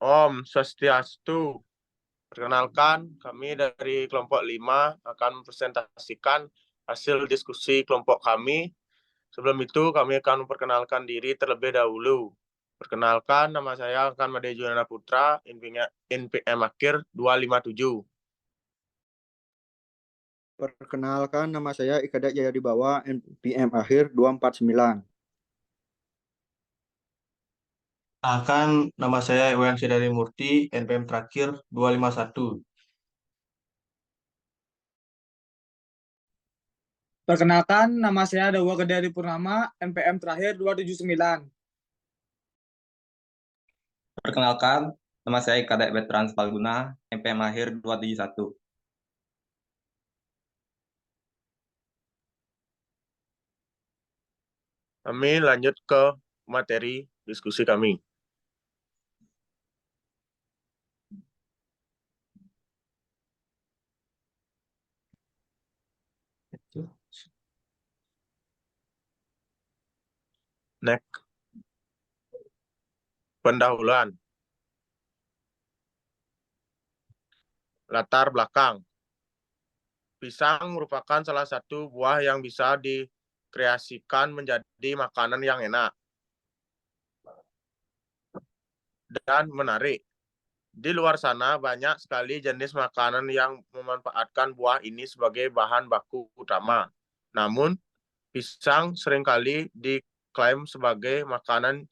Om Swastiastu. Perkenalkan, kami dari kelompok 5 akan mempresentasikan hasil diskusi kelompok kami. Sebelum itu, kami akan memperkenalkan diri terlebih dahulu. Perkenalkan, nama saya akan Made Junana Putra, NPM akhir 257. Perkenalkan, nama saya Ikadat Jaya Dibawa, NPM akhir 249. Nama saya Iwan Sidari Murti, NPM terakhir 251. Perkenalkan, nama saya Dawa Gedari Purnama, NPM terakhir 279. Perkenalkan, nama saya Kadek Veteran Spalguna, NPM akhir 271. Kami lanjut ke materi diskusi kami. Next. Pendahuluan. Latar belakang. Pisang merupakan salah satu buah yang bisa dikreasikan menjadi makanan yang enak dan menarik. Di luar sana banyak sekali jenis makanan yang memanfaatkan buah ini sebagai bahan baku utama. Namun, pisang seringkali diklaim sebagai makanan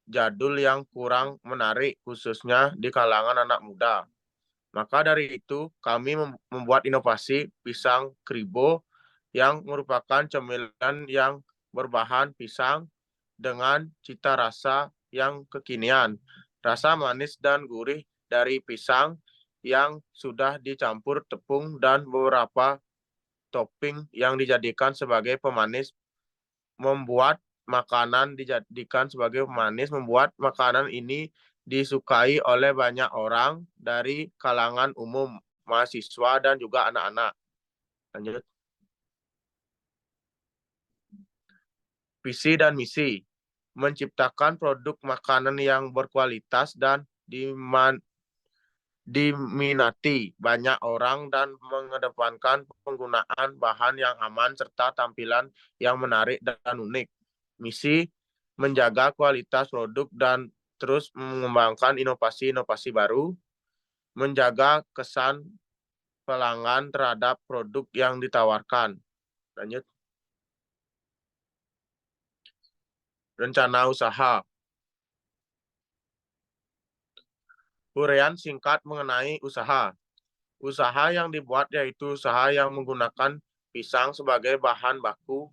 jadul yang kurang menarik, khususnya di kalangan anak muda. Maka dari itu, kami membuat inovasi pisang kribo yang merupakan cemilan yang berbahan pisang dengan cita rasa yang kekinian. Rasa manis dan gurih dari pisang yang sudah dicampur tepung dan beberapa topping yang dijadikan sebagai pemanis membuat makanan ini disukai oleh banyak orang dari kalangan umum, mahasiswa, dan juga anak-anak. Lanjut. Visi dan misi. Menciptakan produk makanan yang berkualitas dan diminati banyak orang dan mengedepankan penggunaan bahan yang aman serta tampilan yang menarik dan unik. Misi menjaga kualitas produk dan terus mengembangkan inovasi-inovasi baru, menjaga kesan pelanggan terhadap produk yang ditawarkan. Lanjut. Rencana usaha. Uraian singkat mengenai usaha. Usaha yang dibuat yaitu usaha yang menggunakan pisang sebagai bahan baku.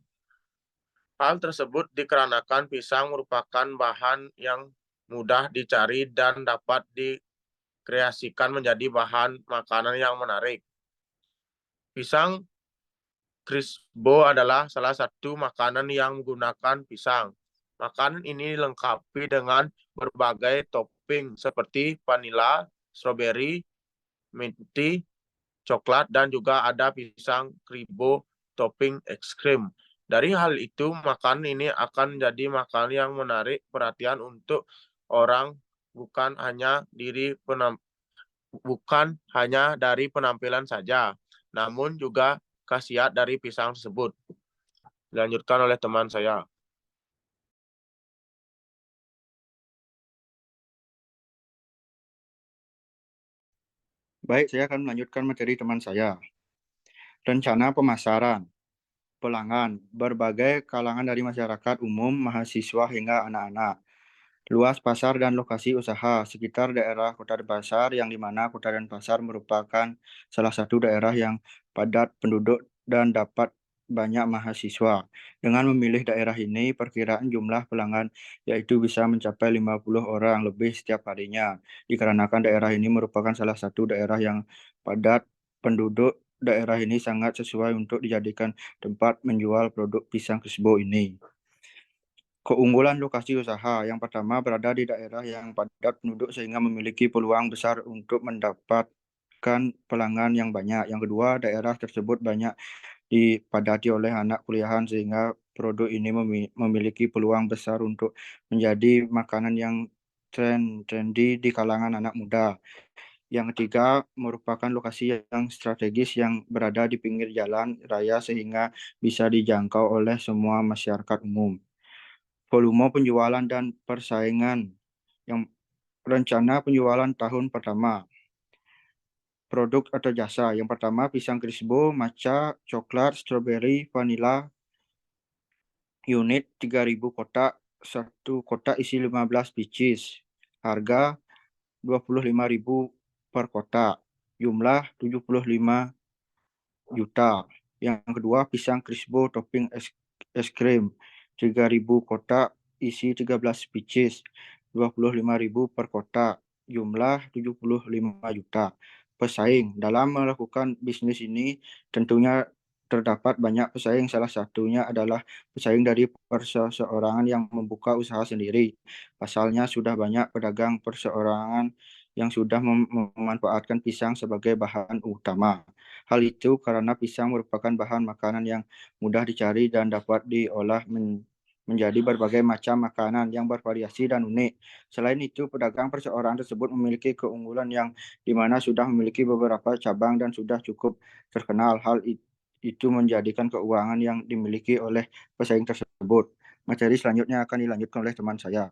Hal tersebut dikarenakan pisang merupakan bahan yang mudah dicari dan dapat dikreasikan menjadi bahan makanan yang menarik. Pisang Crispo adalah salah satu makanan yang menggunakan pisang. Makanan ini dilengkapi dengan berbagai topping seperti vanila, stroberi, minty, coklat, dan juga ada pisang kribo topping es krim. Dari hal itu, makanan ini akan menjadi makanan yang menarik perhatian untuk orang bukan hanya dari penampilan saja, namun juga khasiat dari pisang tersebut. Dilanjutkan oleh teman saya. Baik, saya akan melanjutkan materi teman saya. Rencana pemasaran. Pelanggan, berbagai kalangan dari masyarakat umum, mahasiswa hingga anak-anak. Luas pasar dan lokasi usaha sekitar daerah Kota Denpasar, yang di mana Kota Denpasar merupakan salah satu daerah yang padat penduduk dan dapat banyak mahasiswa. Dengan memilih daerah ini, perkiraan jumlah pelanggan yaitu bisa mencapai 50 orang lebih setiap harinya. Dikarenakan daerah ini merupakan salah satu daerah yang padat penduduk, daerah ini sangat sesuai untuk dijadikan tempat menjual produk pisang Crispo ini. Keunggulan lokasi usaha. Yang pertama, berada di daerah yang padat penduduk sehingga memiliki peluang besar untuk mendapatkan pelanggan yang banyak. Yang kedua, daerah tersebut banyak dipadati oleh anak kuliahan sehingga produk ini memiliki peluang besar untuk menjadi makanan yang trendy di kalangan anak muda. Yang ketiga, merupakan lokasi yang strategis yang berada di pinggir jalan raya sehingga bisa dijangkau oleh semua masyarakat umum. Volume penjualan dan persaingan. Yang rencana penjualan tahun pertama. Produk atau jasa. Yang pertama, pisang Crispo, matcha, coklat, strawberry, vanilla, unit 3.000 kotak, satu kotak isi 15 pieces. Harga 25.000 per kotak. Jumlah 75 juta. Yang kedua, pisang Crispo topping es krim 3.000 kotak isi 13 pieces. 25.000 per kotak. Jumlah 75 juta. Pesaing dalam melakukan bisnis ini tentunya terdapat banyak pesaing. Salah satunya adalah pesaing dari perseorangan yang membuka usaha sendiri. Pasalnya sudah banyak pedagang perseorangan yang sudah memanfaatkan pisang sebagai bahan utama. Hal itu karena pisang merupakan bahan makanan yang mudah dicari dan dapat diolah menjadi berbagai macam makanan yang bervariasi dan unik. Selain itu, pedagang perseorangan tersebut memiliki keunggulan yang dimana sudah memiliki beberapa cabang dan sudah cukup terkenal. Hal itu menjadikan keuangan yang dimiliki oleh pesaing tersebut. Materi selanjutnya akan dilanjutkan oleh teman saya.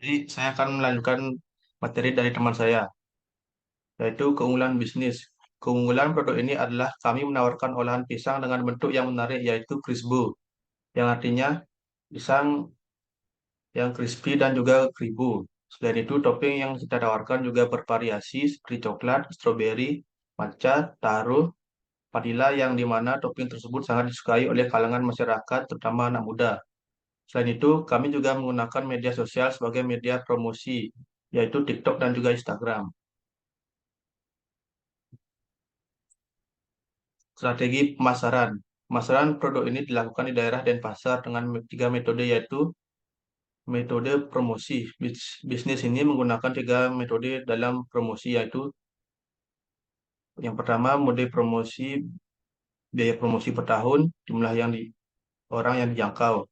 Jadi saya akan melanjutkan materi dari teman saya, yaitu keunggulan bisnis. Keunggulan produk ini adalah kami menawarkan olahan pisang dengan bentuk yang menarik, yaitu Crispo, yang artinya pisang yang crispy dan juga kribo. Selain itu, topping yang kita tawarkan juga bervariasi seperti coklat, stroberi, matcha, taro, vanila, yang dimana topping tersebut sangat disukai oleh kalangan masyarakat, terutama anak muda. Selain itu, kami juga menggunakan media sosial sebagai media promosi, yaitu TikTok dan juga Instagram. Strategi pemasaran. Pemasaran produk ini dilakukan di daerah Denpasar dengan 3 metode, yaitu metode promosi. Bisnis ini menggunakan 3 metode dalam promosi, yaitu yang pertama, mode promosi, biaya promosi per tahun, jumlah orang yang dijangkau.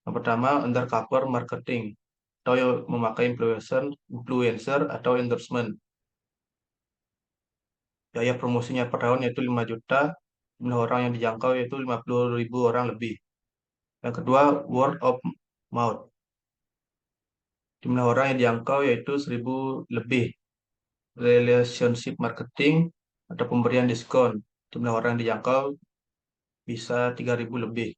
Yang pertama, undercover marketing, atau memakai influencer atau endorsement. Biaya promosinya per tahun yaitu 5 juta, jumlah orang yang dijangkau yaitu 50.000 orang lebih. Yang kedua, word of mouth. Jumlah orang yang dijangkau yaitu 1.000 lebih. Relationship marketing atau pemberian diskon. Jumlah orang yang dijangkau bisa 3.000 lebih.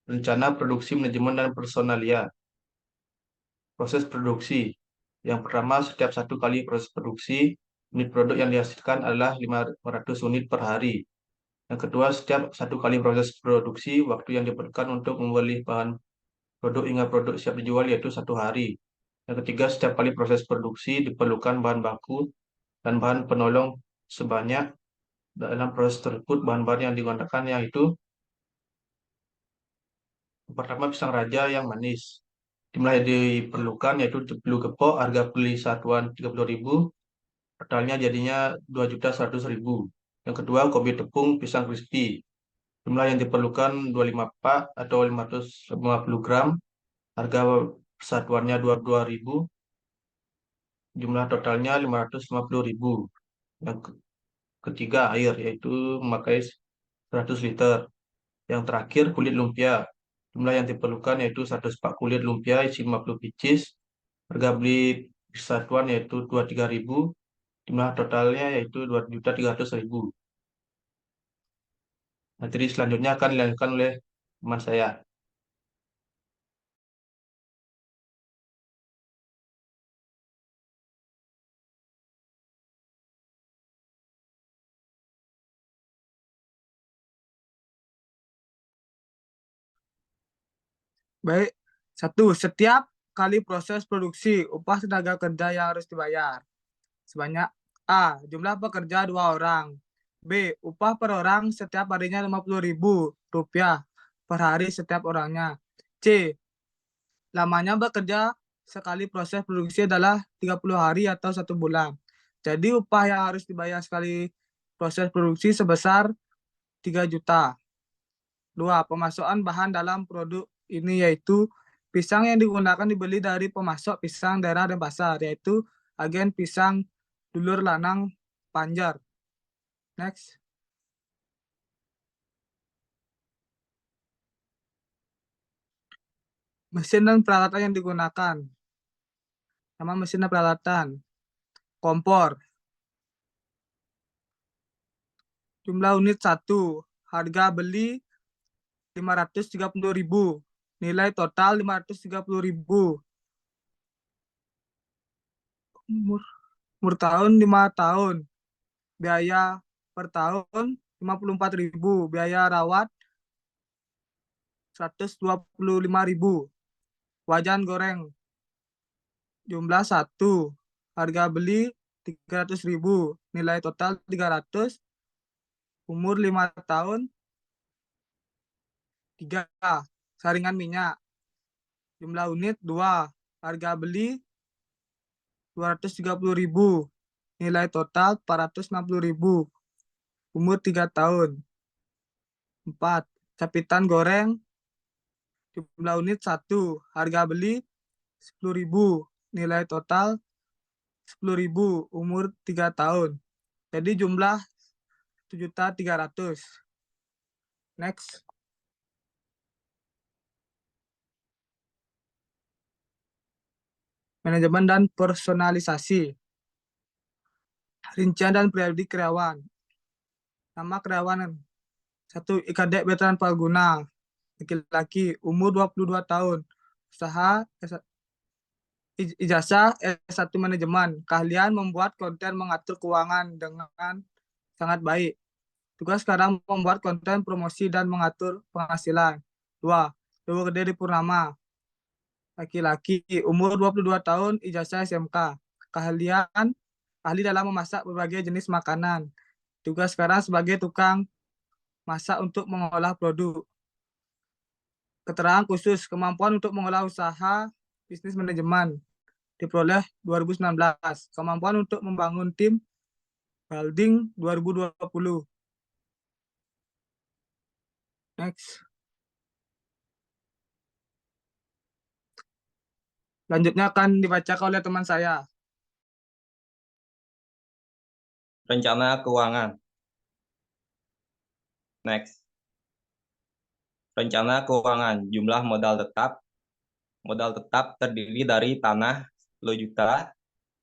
Rencana produksi, manajemen, dan personalia. Proses produksi. Yang pertama, setiap 1 kali proses produksi, unit produk yang dihasilkan adalah 500 unit per hari. Yang kedua, setiap 1 kali proses produksi, waktu yang diperlukan untuk membeli bahan produk hingga produk siap dijual yaitu 1 hari. Yang ketiga, setiap kali proses produksi diperlukan bahan baku dan bahan penolong sebanyak dalam proses tersebut. Bahan-bahan yang digunakan yaitu yang pertama, pisang raja yang manis. Jumlah yang diperlukan yaitu 10 gepok, harga beli satuan 30.000, totalnya jadinya 2.100.000. Yang kedua, kopi tepung pisang crispy. Jumlah yang diperlukan 25 pak atau 550 gram, harga satuannya 22.000, jumlah totalnya 550.000. Yang ketiga, air, yaitu memakai 100 liter. Yang terakhir, kulit lumpia. Jumlah yang diperlukan yaitu 100 pak kulit lumpia isi 50 pieces. Harga beli satuan yaitu 23.000. Jumlah totalnya yaitu 2.300.000. Materi selanjutnya akan dilanjutkan oleh teman saya. Baik. 1. Setiap kali proses produksi, upah tenaga kerja yang harus dibayar. Sebanyak A. Jumlah pekerja 2 orang. B. Upah per orang setiap harinya Rp50.000 per hari setiap orangnya. C. Lamanya bekerja sekali proses produksi adalah 30 hari atau 1 bulan. Jadi upah yang harus dibayar sekali proses produksi sebesar 3 juta. 2. Pemasukan bahan dalam produk ini yaitu pisang yang digunakan dibeli dari pemasok pisang daerah dan pasar, yaitu agen pisang dulur lanang Panjar. Next. Mesin dan peralatan yang digunakan. Nama mesin dan peralatan. Kompor. Jumlah unit 1. Harga beli 530.000. Nilai total 530.000. Umur tahun 5 tahun. Biaya per tahun 54.000. Biaya rawat 125.000. Wajan goreng. Jumlah 1. Harga beli 300.000. Nilai total 300. Umur 5 tahun. 3. Saringan minyak. Jumlah unit 2. Harga beli 230.000. Nilai total 460.000. Umur 3 tahun. 4. Capitan goreng. Jumlah unit 1. Harga beli 10.000. Nilai total 10.000. Umur 3 tahun. Jadi jumlah 7.300.000. Next. Manajemen dan personalisasi. Rincian dan periode karyawan. Nama karyawan. 1. Ikadek Veteran Palguna. Laki-laki, umur 22 tahun. Usaha ijazah S1 manajemen. Keahlian membuat konten mengatur keuangan dengan sangat baik. Tugas sekarang membuat konten promosi dan mengatur penghasilan. 2. Dewa Gede Purnama. Laki-laki, umur 22 tahun, ijazah SMK. Keahlian, ahli dalam memasak berbagai jenis makanan. Tugas sekarang sebagai tukang masak untuk mengolah produk. Keterangan khusus, kemampuan untuk mengolah usaha bisnis manajemen. Diperoleh 2019. Kemampuan untuk membangun tim building 2020. Next. Selanjutnya akan dibacakan oleh teman saya. Rencana keuangan. Next. Rencana keuangan. Jumlah modal tetap. Modal tetap terdiri dari tanah 10 juta,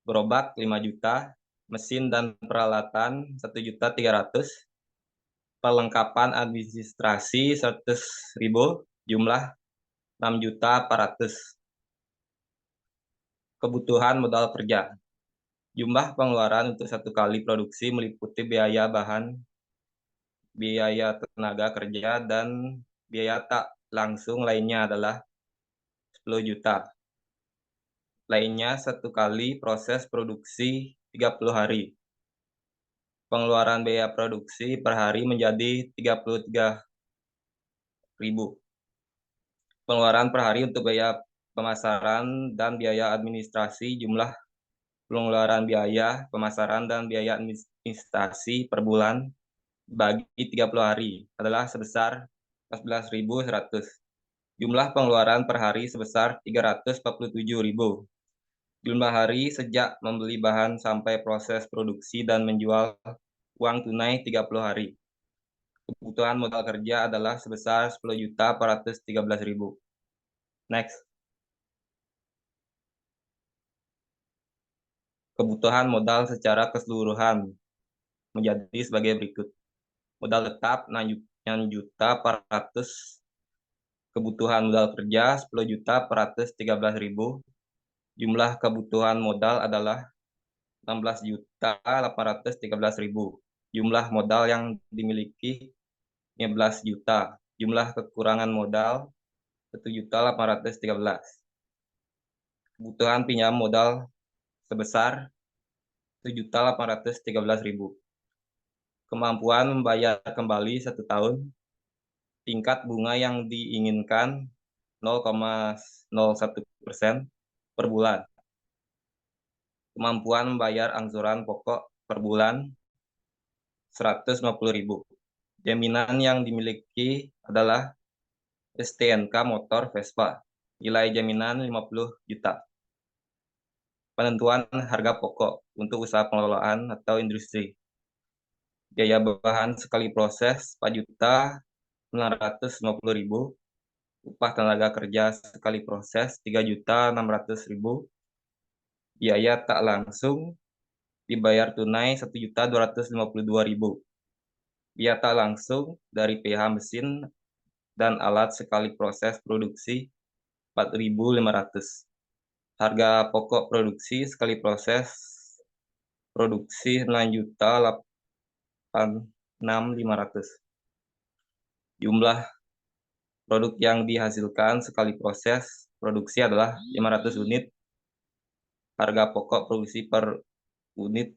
gerobak 5 juta, mesin dan peralatan 1.300.000, perlengkapan administrasi 100.000, jumlah 6.400.000. Kebutuhan modal kerja. Jumlah pengeluaran untuk 1 kali produksi meliputi biaya bahan, biaya tenaga kerja, dan biaya tak langsung lainnya adalah 10 juta. Lainnya 1 kali proses produksi 30 hari. Pengeluaran biaya produksi per hari menjadi 33.000. Pengeluaran per hari untuk biaya pemasaran dan biaya administrasi. Jumlah pengeluaran biaya pemasaran dan biaya administrasi per bulan bagi 30 hari adalah sebesar 14.100. Jumlah pengeluaran per hari sebesar 347.000. Jumlah hari sejak membeli bahan sampai proses produksi dan menjual uang tunai 30 hari. Kebutuhan modal kerja adalah sebesar 10.413.000. Next. Kebutuhan modal secara keseluruhan menjadi sebagai berikut. Modal tetap 6.400.000. Kebutuhan modal kerja 10.413.000. Jumlah kebutuhan modal adalah 16.813.000. Jumlah modal yang dimiliki 15 juta. Jumlah kekurangan modal 1.813. Kebutuhan pinjam modal sebesar 7.813.000. Kemampuan membayar kembali 1 tahun. Tingkat bunga yang diinginkan 0,01%. per bulan. Kemampuan membayar angsuran pokok per bulan 150.000. Jaminan yang dimiliki adalah STNK motor Vespa. Nilai jaminan 50 juta. Penentuan harga pokok untuk usaha pengelolaan atau industri. Biaya bahan sekali proses 4.950.000. Upah tenaga kerja sekali proses 3.600.000. Biaya tak langsung dibayar tunai 1.252.000. Biaya tak langsung dari PH mesin dan alat sekali proses produksi 4.500. Harga pokok produksi sekali proses produksi 9.86.500. Jumlah produk yang dihasilkan sekali proses produksi adalah 500 unit. Harga pokok produksi per unit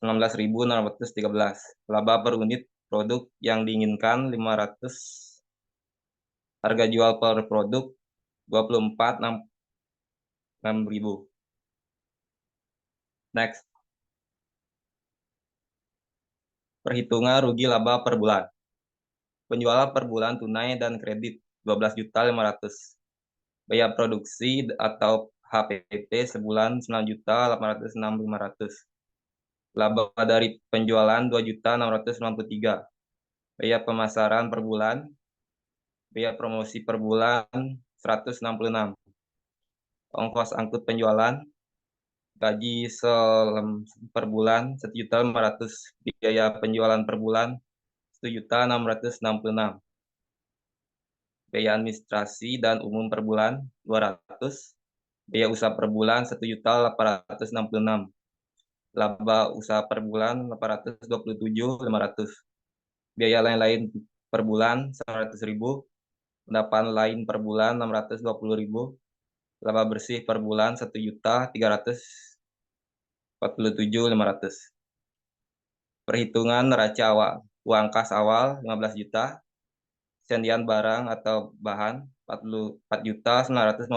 19.613. Laba per unit produk yang diinginkan 500. Harga jual per produk 24.600. Next. Perhitungan rugi laba per bulan. Penjualan per bulan tunai dan kredit 12.500. Biaya produksi atau HPP sebulan 9.806.500. Laba dari penjualan 2.693. Biaya pemasaran per bulan. Biaya promosi per bulan 166. Ongkos angkut penjualan. Gaji per bulan 1.500. Biaya penjualan per bulan 1.666. Biaya administrasi dan umum per bulan 200. Biaya usaha per bulan 1.866. Laba usaha per bulan 827.500. Biaya lain-lain per bulan 100.000. Pendapatan lain per bulan 620.000. Laba bersih per bulan 1.347.500. Perhitungan neraca awal. Uang kas awal 15 juta. Sendian barang atau bahan 4.950.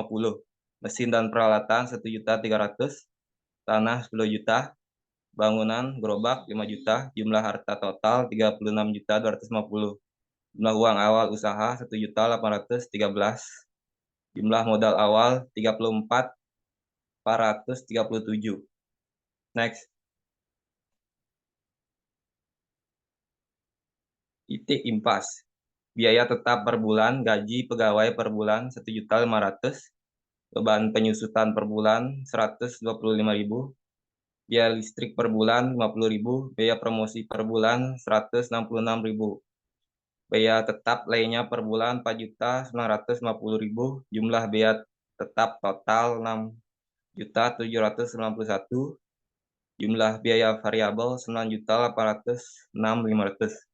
Mesin dan peralatan 1.300.000. Tanah 10 juta. Bangunan gerobak 5 juta. Jumlah harta total 36.250. Jumlah uang awal usaha 1.813. Jumlah modal awal 34.437. Next. Titik impas. Biaya tetap per bulan, gaji pegawai per bulan 1.500.000. Beban penyusutan per bulan 125.000. Biaya listrik per bulan 50.000. Biaya promosi per bulan 166.000. Biaya tetap lainnya per bulan 4.950.000. Jumlah biaya tetap total 6.791. Jumlah biaya variabel 9.806.500.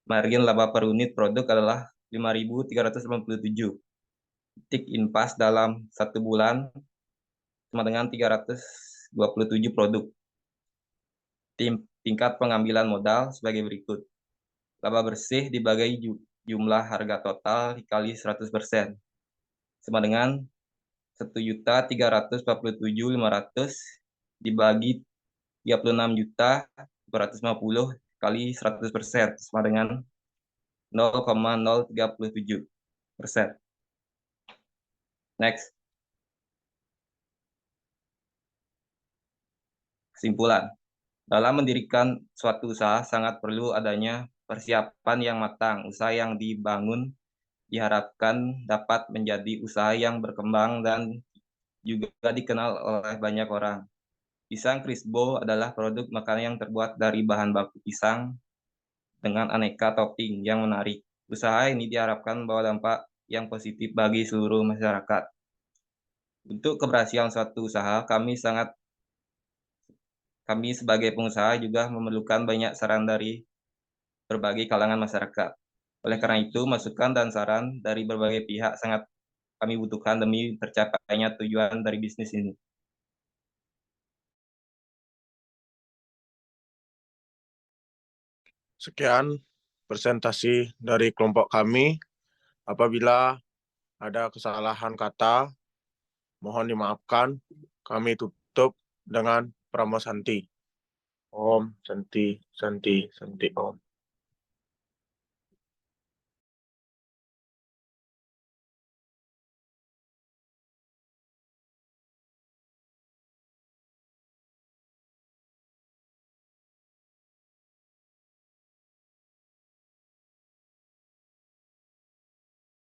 Margin laba per unit produk adalah 5.397. Titik impas dalam 1 bulan sama dengan 327 produk. Tingkat pengambilan modal sebagai berikut. Laba bersih dibagi jumlah harga total dikali 100% sama dengan 1.347.500 dibagi 36.250 kali 100% sama dengan 0,037%. Next. Kesimpulan. Dalam mendirikan suatu usaha sangat perlu adanya persiapan yang matang. Usaha yang dibangun diharapkan dapat menjadi usaha yang berkembang dan juga dikenal oleh banyak orang. Pisang Crisbo adalah produk makanan yang terbuat dari bahan baku pisang dengan aneka topping yang menarik. Usaha ini diharapkan membawa dampak yang positif bagi seluruh masyarakat. Untuk keberhasilan suatu usaha, kami sebagai pengusaha juga memerlukan banyak saran dari berbagai kalangan masyarakat. Oleh karena itu, masukan dan saran dari berbagai pihak sangat kami butuhkan demi tercapainya tujuan dari bisnis ini. Sekian presentasi dari kelompok kami. Apabila ada kesalahan kata Mohon dimaafkan, kami tutup dengan Pramosanti. Om, Santi, Santi, Santi, Om.